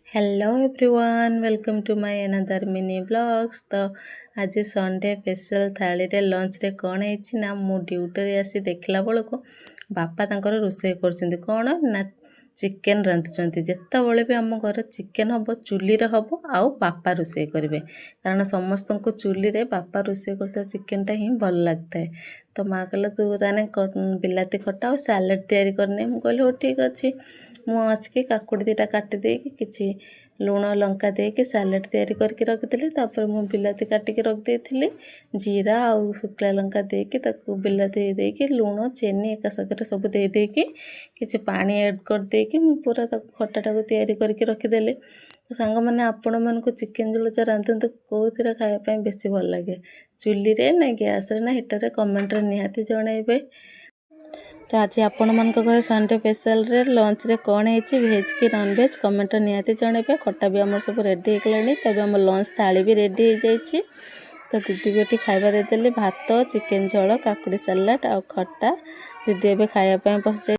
Hello everyone, welcome to my another mini blogs. तो आज Sunday special थाली रे लंच रे कौन है ना मु ड्यूटी आसी देखला बेलू बापा तांकर रोषे कर कौन ना चिकेन रांधुंट। जिते भी आम घर चिकेन हम चुली रे हम आउ बापा रोषे करेंगे कारण समस्त को चुली रे बापा रोषे करता चिकेनटा ही भल लगता है। तो माँ कहला तू ताने बिलाती खटा और सालाड तैयारी करने। मुझे कहली हो ठीक अच्छे मुझे काकुड़ी दीटा काटी देकी किसी लुण लंका देके सालाड तैयारी करके रखिदेली। तापर मु बिलाती काटिकी रखी जीरा आउ शुक्ला लंका देके ताकू बिलाती देके लुण चीनी एका सागर सब देकी किसी पानी ऐड कर देकी मु पूरा खटाटा को तैयारी करके रखिदेली। तो सांग मैंने आपण मानक चिकेन झोल रांधतु कौन खायापी बेसी भल लगे चुली रे ना गैस रे ना हीटर रे कमेंट रे निहाती जणाइबे। तो आज आपण मान घर संडे स्पेशल रे लंच रे कौन है भेज कि नॉन भेज कमेंट निहाती जणेबे। खटा भी आम सब रेडी होगलानी तब आम लंच थाली भी रेडी हो जाइए। तो दीदी गोटी खाଇବା देदेली भात चिकेन झोल काकुड़ी सालाड आ खटा दीदी एबे खायापी बस